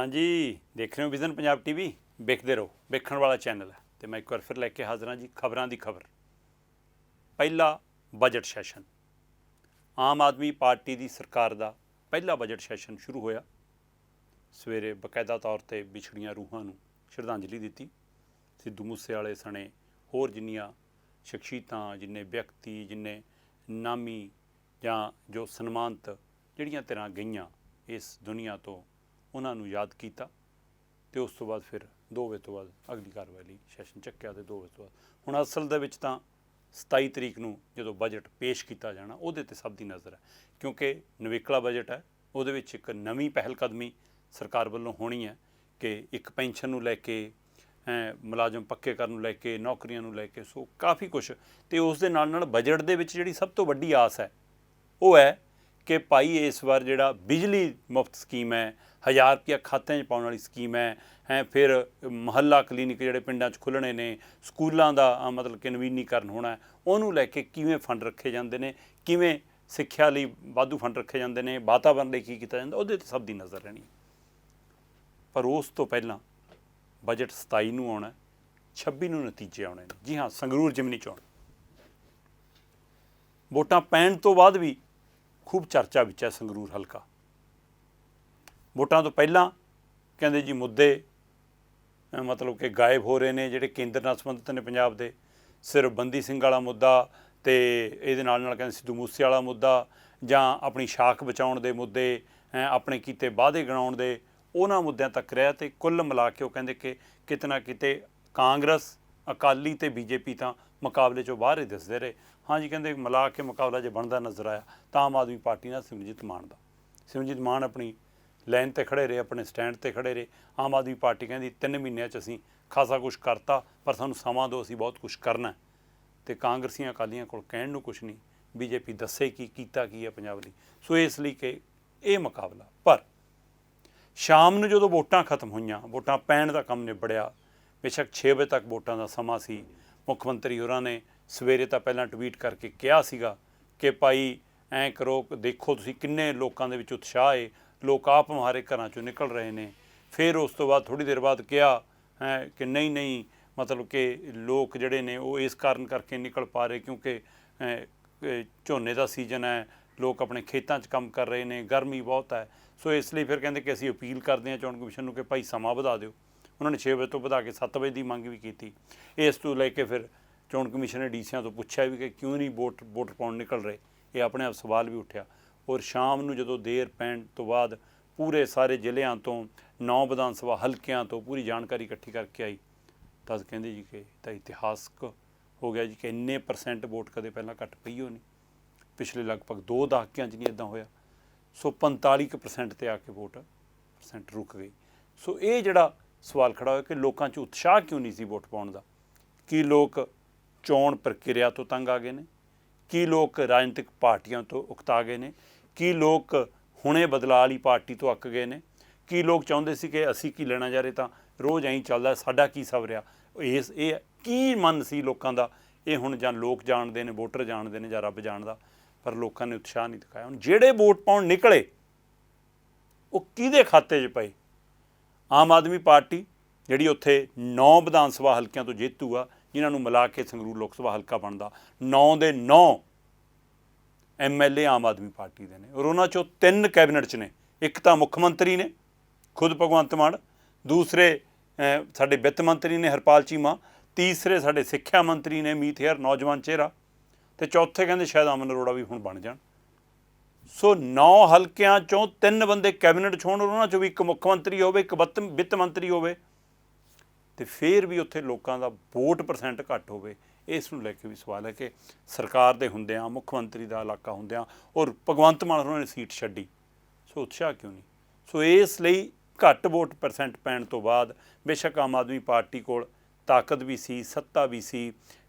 हाँ जी, देख रहे हो विजन पंजाब टीवी, वेखते रहो, वेखण वाला चैनल है। तो मैं एक बार फिर लैके हाजिर हाँ जी खबरों की खबर। पहला बजट सैशन, आम आदमी पार्टी की सरकार का पहला बजट सैशन शुरू होया। सवेरे बकायदा तौर पर विछड़ियां रूहां नूं श्रद्धांजलि दी। सिद्धू मूसेवाले सने होर जिन्नियां शख्सियतां, जिन्ने व्यक्ति, जिन्ने नामी जां जो सन्मानत जिहड़ियां तरह गईयां इस दुनिया तो उन्होंने याद किया। तो उस तो बाद फिर 2 वजे तो बाद अगली कार्रवाई लई सैशन चक्या। तो 2 वजे तो बाद हुण असल दे विच तां 27 तरीक नूं जदों बजट पेश किया जाना उहदे ते सब दी नज़र है, क्योंकि नवेकला बजट है। उहदे विच एक नवीं पहलकदमी सरकार वल्लों होनी है कि एक पेंशन नूं लैके, मुलाजम पक्के करन नूं लैके, नौकरियां नूं लैके, सो काफ़ी कुछ। तो उस दे नाल नाल बजट दे विच जिहड़ी सब तो वड्डी आस है वो है कि भाई इस बार जिहड़ा बिजली मुफ्त स्कीम है, 1000 रुपया खात्यां 'च पाउण वाली स्कीम है, फिर मुहल्ला क्लीनिक जिहड़े पिंडां 'च खुल्लणे ने, स्कूलों का मतलब कि नवीनीकरण होना है, उन्होंने लैके किवें फंड रखे जाते हैं, किवें सिक्ख्या लई वाधू फंड रखे जाते हैं, वातावरण लई की कीता जांदा, उहदे ते सब दी नज़र रहनी। पर उस तो पहलां बजट 27 नूं आउणा, 26 नूं नतीजे आउणे ने। जी हाँ, संगरूर जिमनी चोण वोटां पैण तो बाद भी खूब चर्चा विच है। संगरूर हलका वोटां तो पहलां कहंदे जी मुद्दे मतलब कि गायब हो रहे हैं जिहड़े केंद्र नाल संबंधित ने पंजाब दे। सिर्फ बंदी सिंह वाला मुद्दा ते इहदे नाल नाल कहंदे सिद्धू मूसे वाला मुद्दा जां अपनी शाख बचाउण दे मुद्दे, अपने कीते वादे गणाउण दे, उन्हां मुद्दिआं तक रहा। तो कुल मिला के वो कहंदे कि किते ना किते कांग्रेस, अकाली ते बीजेपी तां मुकाबले चों बाहर ही दिसदे रहे। हाँ जी, कहंदे मिला के मुकाबला जे बनदा नज़र आया तां आम आदमी पार्टी नाल सिमरजीत मान दा। सिमरजीत मान अपनी लाइन ते खड़े रहे, अपने स्टैंड ते खड़े रहे। आम आदमी पार्टी कहती 3 महीनों असीं खासा कुछ करता, पर सानूं समा दो, असीं बहुत कुछ करना है। तो कांग्रसियां अकालियां कोल कहण नूं कुछ नहीं, बीजेपी दस्से की कीता की है पंजाब लई। सो इसलिए कि ये मुकाबला। पर शाम नूं जदों वोटां खत्म होईयां, वोटां पैण दा काम निबड़िया, बेशक 6 बजे तक वोटां दा समा सी। मुख मंत्री होरां ने सवेरे तो पहलां ट्वीट करके कहा सीगा कि भाई ऐं करो, देखो तुसीं किन्ने लोकां दे विच उत्साह है, लोग आप हमारे घरां चों निकल रहे हैं। फिर उस तो बाद थोड़ी देर बाद कहा है कि नहीं नहीं, मतलब कि लोग जिहड़े ने वो इस कारण करके निकल पा रहे क्योंकि झोने का सीजन है, लोग अपने खेतों च काम कर रहे हैं, गर्मी बहुत है। सो इसलिए फिर कहते कि असीं अपील करते हैं चोण कमिशन नूं कि भाई समा वधा दिओ। उन्होंने 6 बजे तो वधा के 7 बजे की मंग भी की। इस तो लैके फिर चोण कमिशन ने डीसीआं तो पूछा भी कि क्यों नहीं वोटर पाउण निकल रहे। ये अपने आप सवाल भी उठा। और शाम नूं जदों देर पैण तो बाद पूरे सारे ਜ਼ਿਲ੍ਹਿਆਂ तो 9 विधान सभा हल्किਆਂ तो पूरी जानकारी इकट्ठी करके आई, तो कहते जी कि तो इतिहासक हो गया जी कि इन्ने परसेंट वोट कदे पहलां घट पई हो नहीं, पिछले लगभग 2 दहाकिਆਂ 'ਚ नहीं इदां होया। सो 45% ते आके वोट परसेंट रुक गई। सो ये जिहड़ा सवाल खड़ा होया कि लोकां 'ਚ उत्साह क्यों नहीं सी वोट पाउण दा। कि लोग चोण प्रक्रिया तो तंग आ गए ने, कि लोग राजनीतिक पार्टियां तो उकता गए ने, कि लोग हुणे बदलाव वाली पार्टी तो अक गए ने, कि लोग चाहुंदे सी कि असीं की लेना जा रहे तां रोज़ ऐं चलदा, साडा की सब रहा। इस ये की मन सी लोकां दा, ये हुण जां लोक जाणदे ने, वोटर जाणदे ने, जां रब जाणदा। पर लोकां ने उत्साह नहीं दिखाया। हुण जिहड़े वोट पाउण निकले वो किहदे खाते 'च पए। आम आदमी पार्टी जिहड़ी उत्थे 9 विधान सभा हल्किਆਂ तो जेतू आ, जिन्हां नूं मिला के संगरूर लोक सभा हल्का बनदा, 9 ਦੇ 9 MLA आम आदमी पार्टी दे ने। और उन्हां चों 3 कैबिनेट 'ਚ ने। एक तो मुख मंत्री ने खुद भगवंत मान, दूसरे साडे वित्त मंत्री ने हरपाल चीमा, तीसरे साडे सिक्ख्या मंत्री ने मीत हेयर नौजवान चेहरा, तो चौथे कहंदे शायद अमन अरोड़ा भी हुण बन जाण। सो 9 हल्किਆਂ चों 3 बंदे कैबिनेट 'ਚ होण, उन्हां चों भी एक मुख मंत्री होवे, एक वित्त मंत्री होवे, तो फिर भी उत्थे लोकां दा वोट परसेंट घट होवे। इस नूं लैके भी सवाल है कि सरकार दे हुंदिआं, मुख मंत्री दा इलाका हुंदिआं और भगवंत मान होरां ने सीट छड्डी, सो उत्साह क्यों नहीं। सो इसलिए घट वोट परसेंट पैण तो बाद बेशक आम आदमी पार्टी कोल ताकत भी सी, सत्ता भी सी।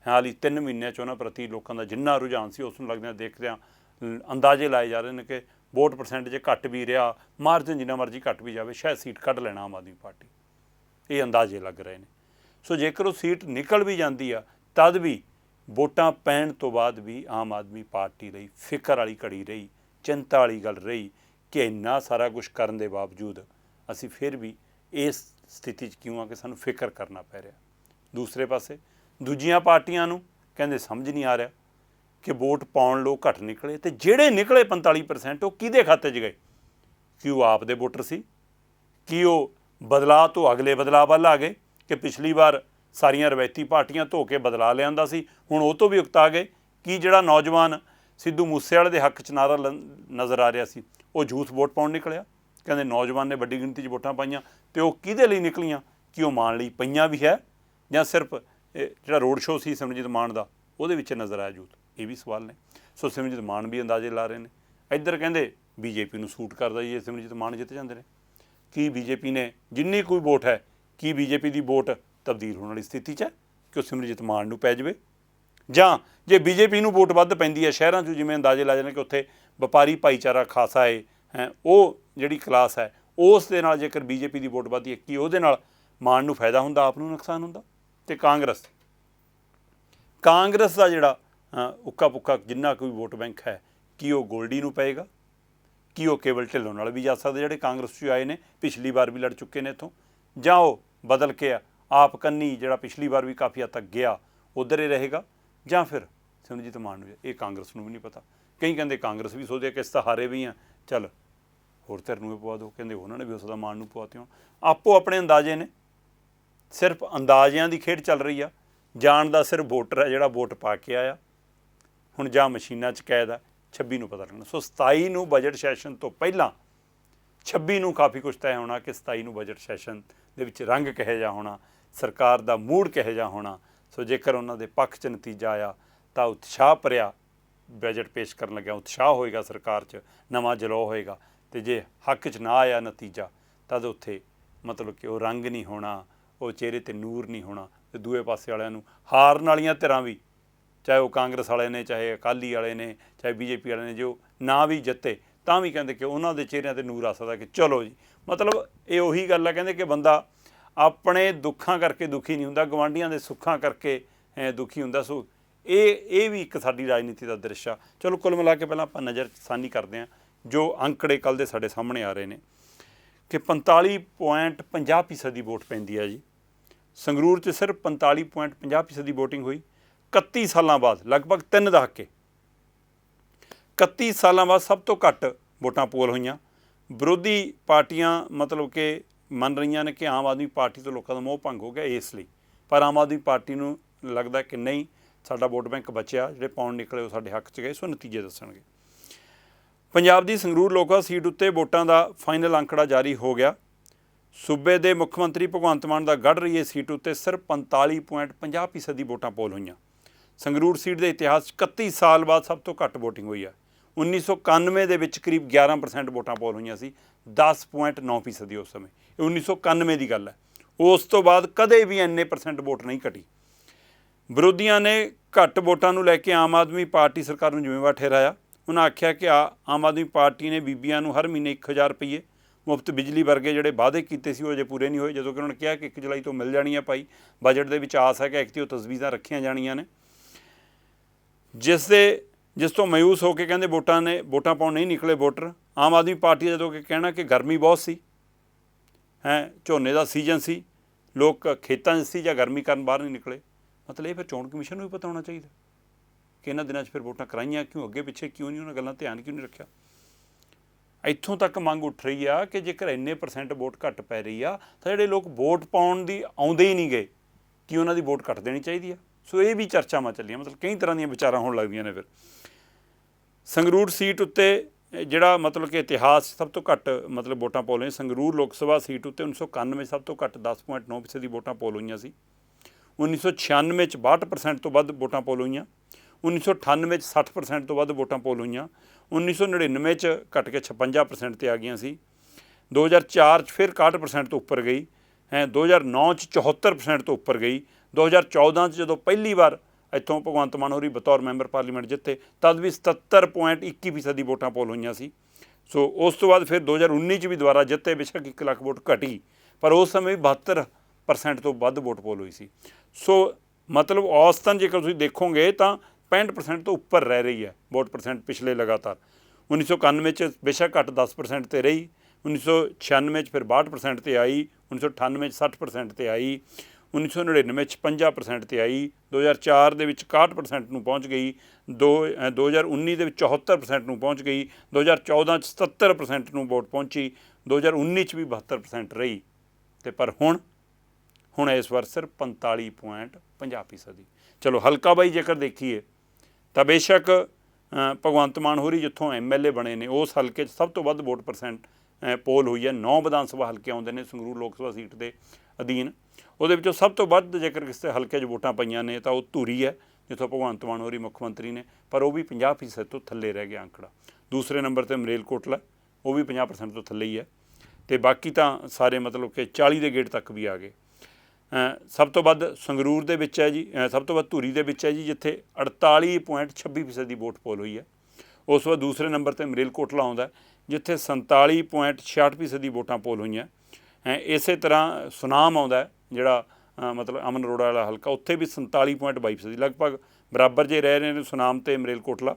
हाली 3 महीनਿਆਂ 'ਚ उन्हां प्रति लोकां दा जिन्ना रुझान सी उस नूं लगदिआं देखदिआं अंदाजे लाए जा रहे हैं कि वोट परसेंट जे घट भी रहा, मार्जन जिन्ना मर्जी घट भी जाए, शायद सीट कढ़ लेना आम आदमी पार्टी, ये अंदाजे लग रहे हैं। सो जेकर वो सीट निकल भी जाती आ तद भी वोटां पैण तो बाद भी आम आदमी पार्टी लई फिकर वाली घड़ी रही, चिंता वाली गल रही कि इन्ना सारा कुछ करन दे बावजूद असीं फिर भी ਇਸ ਸਥਿਤੀ 'ਚ ਕਿਉਂ ਆ ਕਿ ਸਾਨੂੰ ਫਿਕਰ ਕਰਨਾ ਪੈ ਰਿਹਾ। ਦੂਸਰੇ ਪਾਸੇ ਦੂਜੀਆਂ ਪਾਰਟੀਆਂ ਨੂੰ ਕਹਿੰਦੇ ਸਮਝ ਨਹੀਂ ਆ ਰਿਹਾ ਕਿ ਵੋਟ ਪਾਉਣ ਲੋਕ ਘੱਟ ਨਿਕਲੇ, ਅਤੇ ਜਿਹੜੇ ਨਿਕਲੇ 45% ਉਹ ਕਿਹਦੇ ਖਾਤੇ 'ਚ ਗਏ? ਕੀ ਉਹ ਆਪ ਦੇ ਵੋਟਰ ਸੀ? ਕੀ ਉਹ ਬਦਲਾਅ ਤੋਂ ਅਗਲੇ ਬਦਲਾਅ ਵੱਲ ਆ ਗਏ ਕਿ ਪਿਛਲੀ ਵਾਰ ਸਾਰੀਆਂ ਰਵਾਇਤੀ ਪਾਰਟੀਆਂ ਧੋ ਕੇ ਬਦਲਾ ਲਿਆਂਦਾ ਸੀ, ਹੁਣ ਉਹ ਤੋਂ ਵੀ ਉਕਤਾ ਗਏ? ਕੀ ਜਿਹੜਾ ਨੌਜਵਾਨ ਸਿੱਧੂ ਮੂਸੇਵਾਲੇ ਦੇ ਹੱਕ 'ਚ ਨਾਰਾ ਨਜ਼ਰ ਆ ਰਿਹਾ ਸੀ ਉਹ ਯੂਥ ਵੋਟ ਪਾਉਣ ਨਿਕਲਿਆ? ਕਹਿੰਦੇ ਨੌਜਵਾਨ ਨੇ ਵੱਡੀ ਗਿਣਤੀ 'ਚ ਵੋਟਾਂ ਪਾਈਆਂ, ਅਤੇ ਉਹ ਕਿਹਦੇ ਲਈ ਨਿਕਲੀਆਂ? ਕੀ ਉਹ ਮਾਨ ਲਈ ਪਈਆਂ ਵੀ ਹੈ, ਜਾਂ ਸਿਰਫ ਜਿਹੜਾ ਰੋਡ ਸ਼ੋਅ ਸੀ ਸਿਮਰਜੀਤ ਮਾਨ ਦਾ ਉਹਦੇ ਵਿੱਚ ਨਜ਼ਰ ਆਇਆ ਯੂਥ? ਇਹ ਵੀ ਸਵਾਲ ਨੇ। ਸੋ ਸਿਮਰਜੀਤ ਮਾਨ ਵੀ ਅੰਦਾਜ਼ੇ ਲਾ ਰਹੇ ਨੇ। ਇੱਧਰ ਕਹਿੰਦੇ ਬੀਜੇਪੀ ਨੂੰ ਸੂਟ ਕਰਦਾ ਜੀ ਇਹ ਸਿਮਰਜੀਤ ਮਾਨ ਜਿੱਤ ਜਾਂਦੇ ਨੇ। ਕੀ ਬੀਜੇਪੀ ਨੇ ਜਿੰਨੀ ਕੋਈ ਵੋਟ ਹੈ, ਕੀ ਬੀਜੇਪੀ ਦੀ ਵੋਟ ਤਬਦੀਲ ਹੋਣ ਵਾਲੀ ਸਥਿਤੀ 'ਚ ਹੈ ਕਿ ਉਹ ਸਿਮਰਜੀਤ ਮਾਨ ਨੂੰ ਪੈ ਜਾਵੇ? ਜਾਂ ਜੇ ਬੀਜੇਪੀ ਨੂੰ ਵੋਟ ਵੱਧ ਪੈਂਦੀ ਹੈ ਸ਼ਹਿਰਾਂ 'ਚ, ਜਿਵੇਂ ਅੰਦਾਜ਼ੇ ਲਾ ਜਾਂਦੇ ਕਿ ਉੱਥੇ ਵਪਾਰੀ ਭਾਈਚਾਰਾ ਖਾਸਾ ਹੈ ਉਹ ਜਿਹੜੀ ਕਲਾਸ ਹੈ ਉਸ ਦੇ ਨਾਲ ਜੇਕਰ ਬੀਜੇਪੀ ਦੀ ਵੋਟ ਵੱਧਦੀ ਹੈ, ਕੀ ਉਹਦੇ ਨਾਲ ਮਾਨ ਨੂੰ ਫਾਇਦਾ ਹੁੰਦਾ, ਆਪ ਨੂੰ ਨੁਕਸਾਨ ਹੁੰਦਾ? ਅਤੇ ਕਾਂਗਰਸ ਦਾ ਜਿਹੜਾ ਉੱਕਾ ਪੁੱਕਾ ਜਿੰਨਾ ਕੋਈ ਵੋਟ ਬੈਂਕ ਹੈ, ਕੀ ਉਹ ਗੋਲਡੀ ਨੂੰ ਪਏਗਾ? ਕੀ ਉਹ ਕੇਵਲ ਢਿੱਲੋਂ ਨਾਲ ਵੀ ਜਾ ਸਕਦੇ ਜਿਹੜੇ ਕਾਂਗਰਸ 'ਚ ਆਏ ਨੇ, ਪਿਛਲੀ ਵਾਰ ਵੀ ਲੜ ਚੁੱਕੇ ਨੇ ਇੱਥੋਂ? ਜਾਂ ਉਹ ਬਦਲ ਕੇ ਆਪ ਕੰਨੀ ਜਿਹੜਾ ਪਿਛਲੀ ਵਾਰ ਵੀ ਕਾਫੀ ਹੱਦ ਤੱਕ ਗਿਆ ਉੱਧਰ ਹੀ ਰਹੇਗਾ? ਜਾਂ ਫਿਰ ਸਿਮਰਜੀਤ ਮਾਨ ਨੂੰ? ਇਹ ਕਾਂਗਰਸ ਨੂੰ ਵੀ ਨਹੀਂ ਪਤਾ। ਕਈ ਕਹਿੰਦੇ ਕਾਂਗਰਸ ਵੀ ਸੋਚਦੇ ਕਿ ਇਸ ਤਾਂ ਹਾਰੇ ਵੀ ਆ, ਚੱਲ ਹੋਰ ਧਿਰ ਨੂੰ ਵੀ ਪਵਾ ਦਿਓ। ਕਹਿੰਦੇ ਉਹਨਾਂ ਨੇ ਵੀ ਹੋ ਸਕਦਾ ਮਾਨ ਨੂੰ ਪਵਾਤੇ ਹੋਣ। ਆਪੋ ਆਪਣੇ ਅੰਦਾਜ਼ੇ ਨੇ, ਸਿਰਫ ਅੰਦਾਜ਼ਿਆਂ ਦੀ ਖੇਡ ਚੱਲ ਰਹੀ ਆ। ਜਾਣ ਦਾ ਸਿਰਫ ਵੋਟਰ ਹੈ ਜਿਹੜਾ ਵੋਟ ਪਾ ਕੇ ਆਇਆ, ਹੁਣ ਜਾਂ ਮਸ਼ੀਨਾਂ 'ਚ ਕੈਦ ਆ। 26 ਨੂੰ ਪਤਾ ਲੱਗਣਾ। ਸੋ 27 ਨੂੰ ਬਜਟ ਸੈਸ਼ਨ ਤੋਂ ਪਹਿਲਾਂ 26 ਨੂੰ ਕਾਫੀ ਕੁਛ ਤੈਅ ਹੋਣਾ ਕਿ 27 ਨੂੰ ਬਜਟ ਸੈਸ਼ਨ ਦੇ ਵਿੱਚ ਰੰਗ ਕਿਹੋ ਜਿਹਾ ਹੋਣਾ, ਸਰਕਾਰ ਦਾ ਮੂਡ ਕਿਹੋ ਜਿਹਾ ਹੋਣਾ। ਸੋ ਜੇਕਰ ਉਹਨਾਂ ਦੇ ਪੱਖ 'ਚ ਨਤੀਜਾ ਆਇਆ ਤਾਂ ਉਤਸ਼ਾਹ ਭਰਿਆ ਬਜਟ ਪੇਸ਼ ਕਰਨ ਲੱਗਿਆ ਉਤਸ਼ਾਹ ਹੋਏਗਾ, ਸਰਕਾਰ 'ਚ ਨਵਾਂ ਜਲੌ ਹੋਏਗਾ। ਅਤੇ ਜੇ ਹੱਕ 'ਚ ਨਾ ਆਇਆ ਨਤੀਜਾ ਤਦ ਉੱਥੇ ਮਤਲਬ ਕਿ ਉਹ ਰੰਗ ਨਹੀਂ ਹੋਣਾ, ਉਹ ਚਿਹਰੇ 'ਤੇ ਨੂਰ ਨਹੀਂ ਹੋਣਾ। ਅਤੇ ਦੂਏ ਪਾਸੇ ਵਾਲਿਆਂ ਨੂੰ ਹਾਰਨ ਵਾਲੀਆਂ ਧਿਰਾਂ ਵੀ, ਚਾਹੇ ਉਹ ਕਾਂਗਰਸ ਵਾਲੇ ਨੇ, ਚਾਹੇ ਅਕਾਲੀ ਵਾਲੇ ਨੇ, ਚਾਹੇ ਬੀਜੇਪੀ ਵਾਲੇ ਨੇ, ਜੋ ਨਾ ਵੀ ਜਿੱਤੇ ਤਾਂ ਵੀ ਕਹਿੰਦੇ ਕਿ ਉਹਨਾਂ ਦੇ ਚਿਹਰਿਆਂ 'ਤੇ ਨੂਰ ਆ ਸਕਦਾ ਕਿ ਚਲੋ ਜੀ। ਮਤਲਬ ਇਹ ਉਹੀ ਗੱਲ ਹੈ, ਕਹਿੰਦੇ ਕਿ ਬੰਦਾ ਆਪਣੇ ਦੁੱਖਾਂ ਕਰਕੇ ਦੁਖੀ ਨਹੀਂ ਹੁੰਦਾ, ਗਵਾਂਢੀਆਂ ਦੇ ਸੁੱਖਾਂ ਕਰਕੇ ਦੁਖੀ ਹੁੰਦਾ। ਸੋ ਇਹ ਵੀ ਇੱਕ ਸਾਡੀ ਰਾਜਨੀਤੀ ਦਾ ਦ੍ਰਿਸ਼ ਆ। ਚਲੋ ਕੁੱਲ ਮਿਲਾ ਕੇ ਪਹਿਲਾਂ ਆਪਾਂ ਨਜ਼ਰਸਾਨੀ ਕਰਦੇ ਹਾਂ ਜੋ ਅੰਕੜੇ ਕੱਲ੍ਹ ਦੇ ਸਾਡੇ ਸਾਹਮਣੇ ਆ ਰਹੇ ਨੇ ਕਿ 45.50% ਦੀ ਵੋਟ ਪੈਂਦੀ ਹੈ ਜੀ। ਸੰਗਰੂਰ 'ਚ ਸਿਰਫ 45.50% ਦੀ ਵੋਟਿੰਗ ਹੋਈ। 31 ਸਾਲਾਂ ਬਾਅਦ, ਲਗਭਗ 3 ਦਹਾਕੇ, 31 ਸਾਲਾਂ ਬਾਅਦ ਸਭ ਤੋਂ ਘੱਟ ਵੋਟਾਂ ਪੋਲ ਹੋਈਆਂ। ਵਿਰੋਧੀ ਪਾਰਟੀਆਂ ਮਤਲਬ ਕਿ ਮੰਨ ਰਹੀਆਂ ਨੇ ਕਿ ਆਮ ਆਦਮੀ ਪਾਰਟੀ ਤੋਂ ਲੋਕਾਂ ਦਾ ਮੋਹ ਭੰਗ ਹੋ ਗਿਆ ਇਸ ਲਈ, ਪਰ ਆਮ ਆਦਮੀ ਪਾਰਟੀ ਨੂੰ ਲੱਗਦਾ ਕਿ ਨਹੀਂ, ਸਾਡਾ ਵੋਟ ਬੈਂਕ ਬਚਿਆ, ਜਿਹੜੇ ਪਾਉਣ ਨਿਕਲੇ ਉਹ ਸਾਡੇ ਹੱਕ 'ਚ ਗਏ। ਸੋ ਨਤੀਜੇ ਦੱਸਣਗੇ। ਪੰਜਾਬ ਦੀ ਸੰਗਰੂਰ ਲੋਕ ਸਭਾ ਸੀਟ ਉੱਤੇ ਵੋਟਾਂ ਦਾ ਫਾਈਨਲ ਅੰਕੜਾ ਜਾਰੀ ਹੋ ਗਿਆ। ਸੂਬੇ ਦੇ ਮੁੱਖ ਮੰਤਰੀ ਭਗਵੰਤ ਮਾਨ ਦਾ ਗੜ੍ਹ ਰਹੀ ਸੀਟ ਉੱਤੇ ਸਿਰਫ 45.50% ਦੀ ਵੋਟਾਂ ਪੋਲ ਹੋਈਆਂ। ਸੰਗਰੂਰ ਸੀਟ ਦੇ ਇਤਿਹਾਸ 'ਚ 31 ਸਾਲ ਬਾਅਦ ਸਭ ਤੋਂ ਘੱਟ ਵੋਟਿੰਗ ਹੋਈ ਹੈ। 1991 ਦੇ ਵਿੱਚ ਕਰੀਬ 11% ਵੋਟਾਂ ਪੋਲ ਹੋਈਆਂ ਸੀ, 10.9% ਉਸ ਸਮੇਂ। ਇਹ 1991 ਦੀ ਗੱਲ ਹੈ। ਉਸ ਤੋਂ ਬਾਅਦ ਕਦੇ ਵੀ ਇੰਨੇ % ਵੋਟ ਨਹੀਂ ਘਟੀ। ਵਿਰੋਧੀਆਂ ਨੇ ਘੱਟ ਵੋਟਾਂ ਨੂੰ ਲੈ ਕੇ ਆਮ ਆਦਮੀ ਪਾਰਟੀ ਸਰਕਾਰ ਨੂੰ ਜ਼ਿੰਮੇਵਾਰ ਠਹਿਰਾਇਆ। ਉਹਨਾਂ ਆਖਿਆ ਕਿ ਆਮ ਆਦਮੀ ਪਾਰਟੀ ਨੇ ਬੀਬੀਆਂ ਨੂੰ ਹਰ ਮਹੀਨੇ 1000 ਰੁਪਈਏ, ਮੁਫਤ ਬਿਜਲੀ ਵਰਗੇ ਜਿਹੜੇ ਵਾਅਦੇ ਕੀਤੇ ਸੀ ਉਹ ਅਜੇ ਪੂਰੇ ਨਹੀਂ ਹੋਏ। ਜਦੋਂ ਕਿ ਉਹਨਾਂ ਨੇ ਕਿਹਾ ਕਿ 1 ਜੁਲਾਈ ਤੋਂ ਮਿਲ ਜਾਣੀ ਹੈ ਭਾਈ, ਬਜਟ ਦੇ ਵਿੱਚ ਆਸ ਹੈ ਕਿ ਇੱਕ 'ਤੇ ਉਹ ਤਜਵੀਜ਼ਾਂ ਰੱਖੀਆਂ ਜਾਣੀਆਂ ਨੇ। ਜਿਸ ਤੋਂ ਮਾਯੂਸ ਹੋ ਕੇ ਕਹਿੰਦੇ ਵੋਟਾਂ ਪਾਉਣ ਨਹੀਂ ਨਿਕਲੇ ਵੋਟਰ। ਆਮ ਆਦਮੀ ਪਾਰਟੀ ਜਦੋਂ ਕਿ ਕਹਿਣਾ ਕਿ ਗਰਮੀ ਬਹੁਤ ਸੀ, ਝੋਨੇ ਦਾ ਸੀਜ਼ਨ ਸੀ, ਲੋਕ ਖੇਤਾਂ 'ਚ ਸੀ ਜਾਂ ਗਰਮੀ ਕਾਰਨ ਬਾਹਰ ਨਹੀਂ ਨਿਕਲੇ। ਮਤਲਬ ਇਹ ਫਿਰ ਚੋਣ ਕਮਿਸ਼ਨ ਨੂੰ ਵੀ ਪਤਾ ਹੋਣਾ ਚਾਹੀਦਾ ਕਿ ਇਹਨਾਂ ਦਿਨਾਂ 'ਚ ਫਿਰ ਵੋਟਾਂ ਕਰਾਈਆਂ ਕਿਉਂ, ਅੱਗੇ ਪਿੱਛੇ ਕਿਉਂ ਨਹੀਂ, ਉਹਨਾਂ ਗੱਲਾਂ ਧਿਆਨ ਕਿਉਂ ਨਹੀਂ ਰੱਖਿਆ। ਇੱਥੋਂ ਤੱਕ ਮੰਗ ਉੱਠ ਰਹੀ ਆ ਕਿ ਜੇਕਰ ਇੰਨੇ % ਵੋਟ ਘੱਟ ਪੈ ਰਹੀ ਆ ਤਾਂ ਜਿਹੜੇ ਲੋਕ ਵੋਟ ਪਾਉਣ ਦੀ ਆਉਂਦੇ ਹੀ ਨਹੀਂ ਗਏ, ਕੀ ਉਹਨਾਂ ਦੀ ਵੋਟ ਘੱਟ ਦੇਣੀ ਚਾਹੀਦੀ ਆ? ਸੋ ਇਹ ਵੀ ਚਰਚਾਵਾਂ ਚੱਲੀਆਂ, ਮਤਲਬ ਕਈ ਤਰ੍ਹਾਂ ਦੀਆਂ ਵਿਚਾਰਾਂ ਹੋਣ ਲੱਗਦੀਆਂ ਨੇ। ਫਿਰ ਸੰਗਰੂਰ ਸੀਟ ਉੱਤੇ ਜਿਹੜਾ ਮਤਲਬ ਕਿ ਇਤਿਹਾਸ ਸਭ ਤੋਂ ਘੱਟ ਮਤਲਬ ਵੋਟਾਂ ਪੋਲ ਹੋਈਆਂ। ਸੰਗਰੂਰ ਲੋਕ ਸਭਾ ਸੀਟ ਉੱਤੇ 1991 ਸਭ ਤੋਂ ਘੱਟ 10.9% ਦੀ ਵੋਟਾਂ ਪੋਲ ਹੋਈਆਂ ਸੀ। 1996 'ਚ 62% ਤੋਂ ਵੱਧ ਵੋਟਾਂ ਪੋਲ ਹੋਈਆਂ। 1998 'ਚ 60% ਤੋਂ ਵੱਧ ਵੋਟਾਂ ਪੋਲ ਹੋਈਆਂ। 1999 'ਚ ਘੱਟ ਕੇ 56% 'ਤੇ ਆ ਗਈਆਂ ਸੀ। 2004 'ਚ ਫਿਰ 61% ਤੋਂ ਉੱਪਰ ਗਈ 2009 'ਚ 74% ਤੋਂ ਉੱਪਰ ਗਈ। 2014 'ਚ ਜਦੋਂ ਪਹਿਲੀ ਵਾਰ ਇੱਥੋਂ ਭਗਵੰਤ ਮਾਨ ਹੋਰੀ ਬਤੌਰ ਮੈਂਬਰ ਪਾਰਲੀਮੈਂਟ ਜਿੱਤੇ ਤਦ ਵੀ 77.21% ਦੀ ਵੋਟਾਂ ਪੋਲ ਹੋਈਆਂ ਸੀ। ਸੋ ਉਸ ਤੋਂ ਬਾਅਦ ਫਿਰ 2019 'ਚ ਵੀ ਦੁਬਾਰਾ ਜਿੱਤੇ, ਬੇਸ਼ੱਕ 1 ਲੱਖ ਵੋਟ ਘਟੀ, ਪਰ ਉਸ ਸਮੇਂ ਵੀ 72% ਤੋਂ ਵੱਧ ਵੋਟ ਪੋਲ ਹੋਈ ਸੀ। ਸੋ ਮਤਲਬ ਔਸਤਨ ਜੇਕਰ ਤੁਸੀਂ ਦੇਖੋਗੇ ਤਾਂ 65% ਤੋਂ ਉੱਪਰ ਰਹਿ ਰਹੀ ਹੈ ਵੋਟ % ਪਿਛਲੇ ਲਗਾਤਾਰ। 1991 'ਚ ਬੇਸ਼ੱਕ ਘੱਟ 10% 'ਤੇ ਰਹੀ, 1996 'ਚ ਫਿਰ 62% 'ਤੇ ਆਈ, 1998 'ਚ 60% 'ਤੇ ਆਈ, 1999 'ਚ 50% 'ਤੇ ਆਈ, 2004 ਦੇ ਵਿੱਚ 61% ਨੂੰ ਪਹੁੰਚ ਗਈ, 2019 ਦੇ ਵਿੱਚ 74% ਨੂੰ ਪਹੁੰਚ ਗਈ, 2014 'ਚ 77% ਨੂੰ ਵੋਟ ਪਹੁੰਚੀ, 2019 'ਚ ਵੀ 72% ਰਹੀ। ਅਤੇ ਪਰ ਹੁਣ ਇਸ ਵਾਰ ਸਿਰਫ 45.50%। ਚਲੋ ਹਲਕਾ ਬਾਈ ਜੇਕਰ ਦੇਖੀਏ ਤਾਂ ਬੇਸ਼ੱਕ ਭਗਵੰਤ ਮਾਨ ਹੋਰੀ ਜਿੱਥੋਂ MLA ਬਣੇ ਨੇ ਉਸ ਹਲਕੇ 'ਚ ਸਭ ਤੋਂ ਵੱਧ ਵੋਟ ਪਰਸੈਂਟ ਪੋਲ ਹੋਈ ਹੈ। 9 ਵਿਧਾਨ ਸਭਾ ਹਲਕੇ ਆਉਂਦੇ ਨੇ ਸੰਗਰੂਰ ਲੋਕ ਸਭਾ ਸੀਟ ਦੇ ਅਧੀਨ। ਉਹਦੇ ਵਿੱਚੋਂ ਸਭ ਤੋਂ ਵੱਧ ਜੇਕਰ ਕਿਸੇ ਹਲਕੇ 'ਚ ਵੋਟਾਂ ਪਈਆਂ ਨੇ ਤਾਂ ਉਹ ਧੂਰੀ ਹੈ, ਜਿੱਥੋਂ ਭਗਵੰਤ ਮਾਨ ਹੋਰੀ ਮੁੱਖ ਮੰਤਰੀ ਨੇ, ਪਰ ਉਹ ਵੀ 50% ਤੋਂ ਥੱਲੇ ਰਹਿ ਗਿਆ ਅੰਕੜਾ। ਦੂਸਰੇ ਨੰਬਰ 'ਤੇ ਮਲੇਰਕੋਟਲਾ, ਉਹ ਵੀ 50% ਤੋਂ ਥੱਲੇ ਹੀ ਹੈ। ਅਤੇ ਬਾਕੀ ਤਾਂ ਸਾਰੇ ਮਤਲਬ ਕਿ 40 ਦੇ ਗੇੜ ਤੱਕ ਵੀ ਆ ਗਏ। ਸਭ ਤੋਂ ਵੱਧ ਸੰਗਰੂਰ ਦੇ ਵਿੱਚ ਹੈ ਜੀ, ਸਭ ਤੋਂ ਵੱਧ ਧੂਰੀ ਦੇ ਵਿੱਚ ਹੈ ਜੀ, ਜਿੱਥੇ 48.26% ਦੀ ਵੋਟ ਪੋਲ ਹੋਈ ਹੈ। ਉਸ ਤੋਂ ਬਾਅਦ ਦੂਸਰੇ ਨੰਬਰ 'ਤੇ ਮਲੇਰਕੋਟਲਾ ਆਉਂਦਾ, ਜਿੱਥੇ 47.66% ਦੀ ਵੋਟਾਂ ਪੋਲ ਹੋਈਆਂ। ਇਸੇ ਤਰ੍ਹਾਂ ਸੁਨਾਮ ਆਉਂਦਾ ਜਿਹੜਾ ਮਤਲਬ ਅਮਨ ਅਰੋੜਾ ਵਾਲਾ ਹਲਕਾ, ਉੱਥੇ ਵੀ 47.22% ਦੀ, ਲਗਭਗ ਬਰਾਬਰ ਜੇ ਰਹਿ ਰਹੇ ਨੇ ਸੁਨਾਮ ਅਤੇ ਮਲੇਰਕੋਟਲਾ।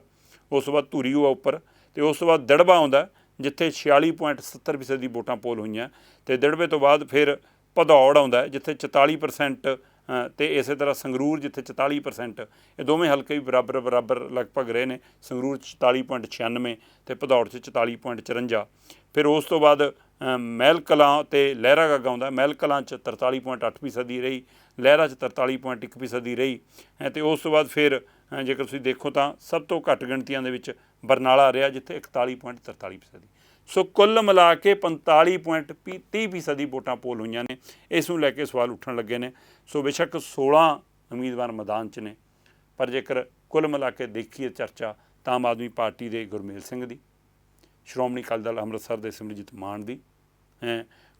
ਉਸ ਤੋਂ ਬਾਅਦ ਧੂਰੀ ਹੋਆ ਉੱਪਰ, ਅਤੇ ਉਸ ਤੋਂ ਬਾਅਦ ਦੜਬਾ ਆਉਂਦਾ ਜਿੱਥੇ 46.70% ਦੀ ਵੋਟਾਂ ਪੋਲ ਹੋਈਆਂ। ਅਤੇ ਦੜਬੇ ਤੋਂ ਬਾਅਦ ਫਿਰ ਭਦੌੜ ਆਉਂਦਾ ਜਿੱਥੇ 44%, ਅਤੇ ਇਸੇ ਤਰ੍ਹਾਂ ਸੰਗਰੂਰ ਜਿੱਥੇ 44%। ਇਹ ਦੋਵੇਂ ਹਲਕੇ ਵੀ ਬਰਾਬਰ ਲਗਭਗ ਰਹੇ ਨੇ। ਸੰਗਰੂਰ 'ਚ 44.96 ਅਤੇ ਭਦੌੜ 'ਚ 44.54। ਫਿਰ ਉਸ ਤੋਂ ਬਾਅਦ ਮਹਿਲ ਕਲਾਂ ਅਤੇ ਲਹਿਰਾ ਗਾਗਾ ਆਉਂਦਾ। ਮਹਿਲ ਕਲਾਂ 'ਚ 43.8% ਦੀ ਰਹੀ, ਲਹਿਰਾ 'ਚ 43.1% ਦੀ ਰਹੀ। ਅਤੇ ਉਸ ਤੋਂ ਬਾਅਦ ਫਿਰ ਜੇਕਰ ਤੁਸੀਂ ਦੇਖੋ ਤਾਂ ਸਭ ਤੋਂ ਘੱਟ ਗਿਣਤੀਆਂ ਦੇ ਵਿੱਚ ਬਰਨਾਲਾ ਰਿਹਾ, ਜਿੱਥੇ 41.43% ਦੀ। ਸੋ ਕੁੱਲ ਮਿਲਾ ਕੇ 45.30% ਦੀ ਵੋਟਾਂ ਪੋਲ ਹੋਈਆਂ ਨੇ। ਇਸ ਨੂੰ ਲੈ ਕੇ ਸਵਾਲ ਉੱਠਣ ਲੱਗੇ ਨੇ। ਸੋ ਬੇਸ਼ੱਕ 16 ਉਮੀਦਵਾਰ ਮੈਦਾਨ 'ਚ ਨੇ, ਪਰ ਜੇਕਰ ਕੁੱਲ ਮਿਲਾ ਕੇ ਦੇਖੀਏ ਚਰਚਾ ਤਾਂ ਆਮ ਆਦਮੀ ਪਾਰਟੀ ਦੇ ਗੁਰਮੇਲ ਸਿੰਘ ਦੀ, ਸ਼੍ਰੋਮਣੀ ਅਕਾਲੀ ਦਲ ਅੰਮ੍ਰਿਤਸਰ ਦੇ ਸਿਮਰਜੀਤ ਮਾਨ ਦੀ,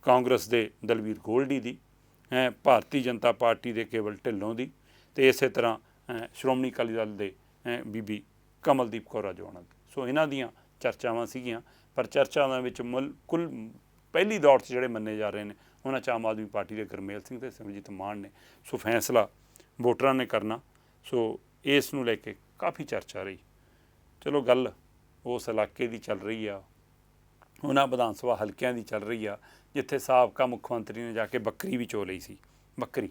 ਕਾਂਗਰਸ ਦੇ ਦਲਵੀਰ ਗੋਲਡੀ ਦੀ, ਭਾਰਤੀ ਜਨਤਾ ਪਾਰਟੀ ਦੇ ਕੇਵਲ ਢਿੱਲੋਂ ਦੀ, ਅਤੇ ਇਸੇ ਤਰ੍ਹਾਂ ਸ਼੍ਰੋਮਣੀ ਅਕਾਲੀ ਦਲ ਦੇ ਬੀਬੀ ਕਮਲਦੀਪ ਕੌਰ ਰਾਜੋਆਣਾ ਦੀ। ਸੋ ਇਹਨਾਂ ਦੀਆਂ ਚਰਚਾਵਾਂ ਸੀਗੀਆਂ, ਪਰ ਚਰਚਾਵਾਂ ਵਿੱਚ ਕੁੱਲ ਪਹਿਲੀ ਦੌੜ 'ਚ ਜਿਹੜੇ ਮੰਨੇ ਜਾ ਰਹੇ ਨੇ ਉਹਨਾਂ 'ਚ ਆਮ ਆਦਮੀ ਪਾਰਟੀ ਦੇ ਗੁਰਮੇਲ ਸਿੰਘ ਅਤੇ ਸਿਮਰਜੀਤ ਮਾਨ ਨੇ। ਸੋ ਫੈਸਲਾ ਵੋਟਰਾਂ ਨੇ ਕਰਨਾ। ਸੋ ਇਸ ਨੂੰ ਲੈ ਕੇ ਕਾਫੀ ਚਰਚਾ ਰਹੀ। ਚਲੋ ਗੱਲ ਉਸ ਇਲਾਕੇ ਦੀ ਚੱਲ ਰਹੀ ਆ, ਉਹਨਾਂ ਵਿਧਾਨ ਸਭਾ ਹਲਕਿਆਂ ਦੀ ਚੱਲ ਰਹੀ ਆ ਜਿੱਥੇ ਸਾਬਕਾ ਮੁੱਖ ਮੰਤਰੀ ਨੇ ਜਾ ਕੇ ਬੱਕਰੀ ਵੀ ਚੋ ਲਈ ਸੀ। ਬੱਕਰੀ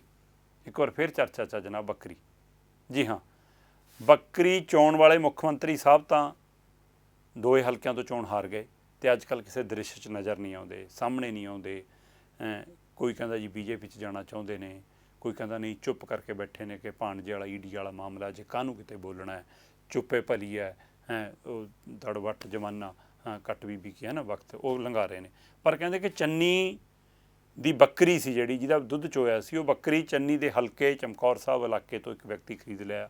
ਇੱਕ ਵਾਰ ਫਿਰ ਚਰਚਾ 'ਚ ਜਨਾਬ, ਬੱਕਰੀ। ਜੀ ਹਾਂ, ਬੱਕਰੀ ਚੋਣ ਵਾਲੇ ਮੁੱਖ ਮੰਤਰੀ ਸਾਹਿਬ ਤਾਂ 2 ਹਲਕਿਆਂ ਤੋਂ ਚੋਣ ਹਾਰ ਗਏ ਅਤੇ ਅੱਜ ਕੱਲ੍ਹ ਕਿਸੇ ਦ੍ਰਿਸ਼ 'ਚ ਨਜ਼ਰ ਨਹੀਂ ਆਉਂਦੇ, ਸਾਹਮਣੇ ਨਹੀਂ ਆਉਂਦੇ। ਕੋਈ ਕਹਿੰਦਾ ਜੀ BJP 'ਚ ਜਾਣਾ ਚਾਹੁੰਦੇ ਨੇ, ਕੋਈ ਕਹਿੰਦਾ ਨਹੀਂ ਚੁੱਪ ਕਰਕੇ ਬੈਠੇ ਨੇ ਕਿ ਭਾਣਜੇ ਵਾਲਾ ED ਵਾਲਾ ਮਾਮਲਾ ਜੇ ਕਾਹਨੂੰ ਕਿਤੇ ਬੋਲਣਾ ਹੈ, ਚੁੱਪੇ ਭਲੀ ਹੈ, ਉਹ ਦੜਵੱਟ ਜ਼ਮਾਨਾ ਕੱਟ ਬੀਬੀ ਕੀ ਹੈ ਨਾ ਵਕਤ, ਉਹ ਲੰਘਾ ਰਹੇ ਨੇ। ਪਰ ਕਹਿੰਦੇ ਕਿ ਚੰਨੀ ਦੀ ਬੱਕਰੀ ਸੀ ਜਿਹੜੀ ਜਿਹਦਾ ਦੁੱਧ ਚੋਇਆ ਸੀ, ਉਹ ਬੱਕਰੀ ਚੰਨੀ ਦੇ ਹਲਕੇ ਚਮਕੌਰ ਸਾਹਿਬ ਇਲਾਕੇ ਤੋਂ ਇੱਕ ਵਿਅਕਤੀ ਖਰੀਦ ਲਿਆ।